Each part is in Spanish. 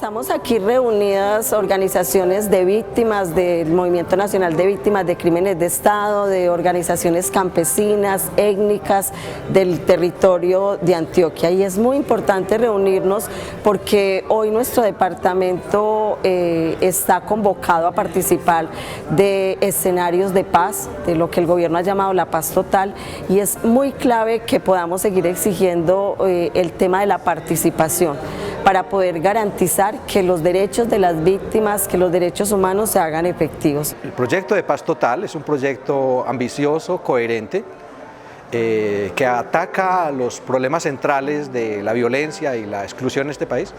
Estamos aquí reunidas organizaciones de víctimas del Movimiento Nacional de Víctimas de Crímenes de Estado, de organizaciones campesinas, étnicas del territorio de Antioquia, y es muy importante reunirnos porque hoy nuestro departamento está convocado a participar de escenarios de paz, de lo que el gobierno ha llamado la paz total, y es muy clave que podamos seguir exigiendo el tema de la participación para poder garantizar que los derechos de las víctimas, que los derechos humanos se hagan efectivos. El proyecto de Paz Total es un proyecto ambicioso, coherente, que ataca los problemas centrales de la violencia y la exclusión en este país,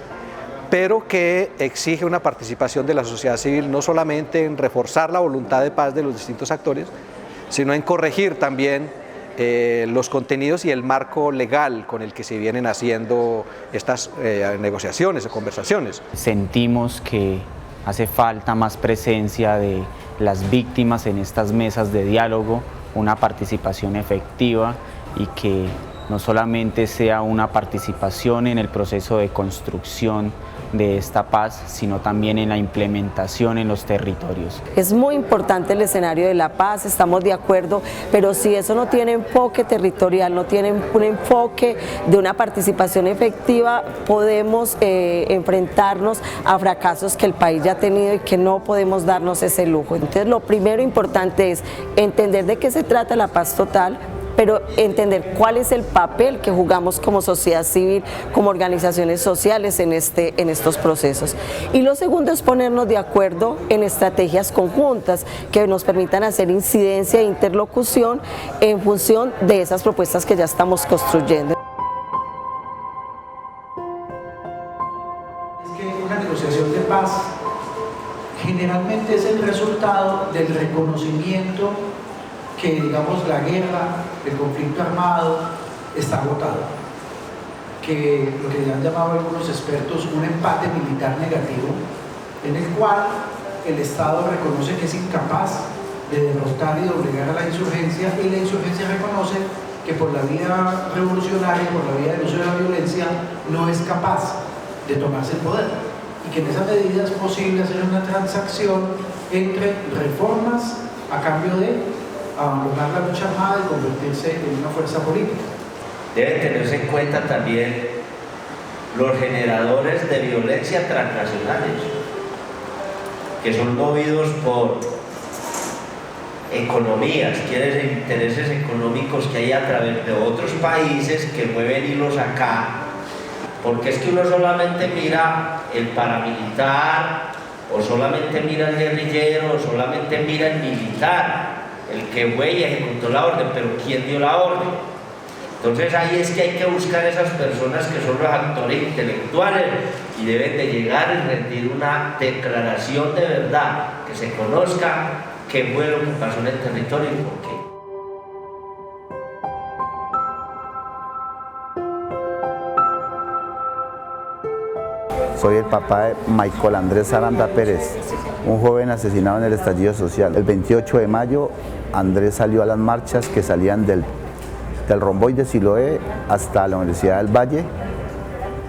pero que exige una participación de la sociedad civil no solamente en reforzar la voluntad de paz de los distintos actores, sino en corregir también los contenidos y el marco legal con el que se vienen haciendo estas negociaciones o conversaciones. Sentimos que hace falta más presencia de las víctimas en estas mesas de diálogo, una participación efectiva y que no solamente sea una participación en el proceso de construcción de esta paz, sino también en la implementación en los territorios. Es muy importante el escenario de la paz, estamos de acuerdo, pero si eso no tiene enfoque territorial, no tiene un enfoque de una participación efectiva, podemos enfrentarnos a fracasos que el país ya ha tenido y que no podemos darnos ese lujo. Entonces, lo primero importante es entender de qué se trata la paz total, pero entender cuál es el papel que jugamos como sociedad civil, como organizaciones sociales en estos procesos. Y lo segundo es ponernos de acuerdo en estrategias conjuntas que nos permitan hacer incidencia e interlocución en función de esas propuestas que ya estamos construyendo. Es que una negociación de paz generalmente es el resultado del reconocimiento que, digamos, la guerra, el conflicto armado está agotado, que lo que han llamado algunos expertos un empate militar negativo, en el cual el Estado reconoce que es incapaz de derrotar y doblegar a la insurgencia, y la insurgencia reconoce que por la vía revolucionaria, por la vía del uso de la violencia, no es capaz de tomarse el poder, y que en esa medida es posible hacer una transacción entre reformas a cambio de abandonar la lucha armada y convertirse en una fuerza política. Deben tenerse en cuenta también los generadores de violencia transnacionales, que son movidos por economías, intereses económicos que hay a través de otros países que mueven hilos acá, porque es que uno solamente mira el paramilitar, o solamente mira el guerrillero, o solamente mira el militar, el que fue y ejecutó la orden, pero ¿quién dio la orden? Entonces ahí es que hay que buscar esas personas que son los actores intelectuales y deben de llegar y rendir una declaración de verdad, que se conozca qué fue lo que pasó en el territorio y por qué. Soy el papá de Michael Andrés Aranda Pérez, un joven asesinado en el estallido social. El 28 de mayo, Andrés salió a las marchas que salían del Romboy de Siloé hasta la Universidad del Valle,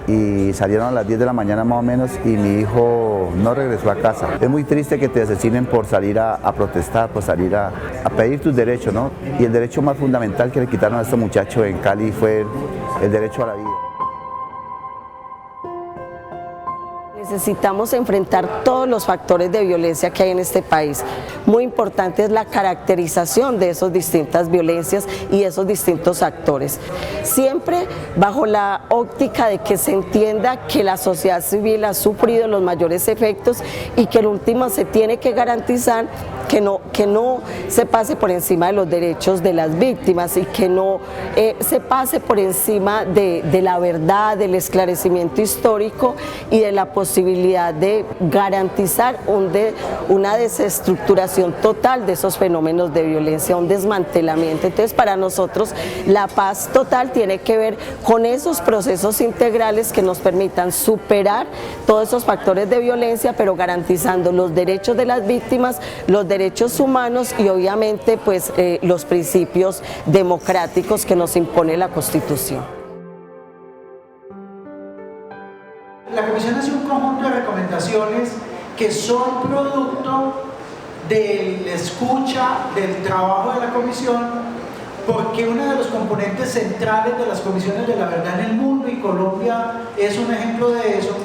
y salieron a las 10 de la mañana más o menos, y mi hijo no regresó a casa. Es muy triste que te asesinen por salir a protestar, por salir a pedir tus derechos, ¿no? Y el derecho más fundamental que le quitaron a este muchacho en Cali fue el derecho a la vida. Necesitamos enfrentar todos los factores de violencia que hay en este país. Muy importante es la caracterización de esas distintas violencias y esos distintos actores. Siempre bajo la óptica de que se entienda que la sociedad civil ha sufrido los mayores efectos y que en última se tiene que garantizar que no se pase por encima de los derechos de las víctimas y que no se pase por encima de la verdad, del esclarecimiento histórico y de la posibilidad de garantizar una desestructuración total de esos fenómenos de violencia, un desmantelamiento. Entonces, para nosotros la paz total tiene que ver con esos procesos integrales que nos permitan superar todos esos factores de violencia, pero garantizando los derechos de las víctimas, los derechos humanos y obviamente pues los principios democráticos que nos impone la Constitución. La Comisión hace un conjunto de recomendaciones recomendaciones que son producto de la escucha, del trabajo de la comisión, porque uno de los componentes centrales de las comisiones de la verdad en el mundo, y Colombia es un ejemplo de eso,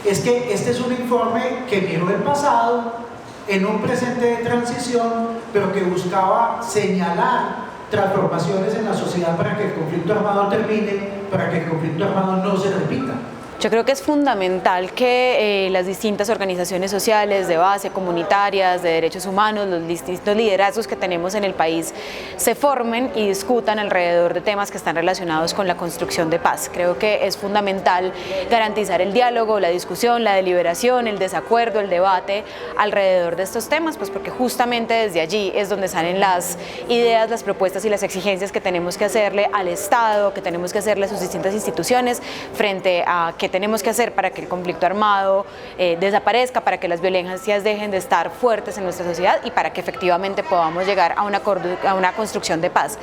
es que este es un informe que miró el pasado en un presente de transición, pero que buscaba señalar transformaciones en la sociedad para que el conflicto armado termine, para que el conflicto armado no se repita. Yo creo que es fundamental que las distintas organizaciones sociales de base, comunitarias, de derechos humanos, los distintos liderazgos que tenemos en el país se formen y discutan alrededor de temas que están relacionados con la construcción de paz. Creo que es fundamental garantizar el diálogo, la discusión, la deliberación, el desacuerdo, el debate alrededor de estos temas, pues porque justamente desde allí es donde salen las ideas, las propuestas y las exigencias que tenemos que hacerle al Estado, que tenemos que hacerle a sus distintas instituciones frente a qué tenemos que hacer para que el conflicto armado desaparezca, para que las violencias dejen de estar fuertes en nuestra sociedad y para que efectivamente podamos llegar a una construcción de paz.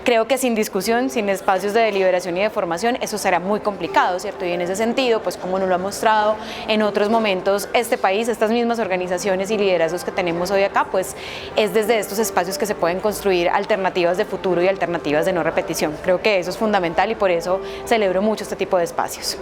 Creo que sin discusión, sin espacios de deliberación y de formación, eso será muy complicado, ¿cierto? Y en ese sentido, pues como nos lo ha mostrado en otros momentos este país, estas mismas organizaciones y liderazgos que tenemos hoy acá, pues es desde estos espacios que se pueden construir alternativas de futuro y alternativas de no repetición. Creo que eso es fundamental y por eso celebro mucho este tipo de espacios.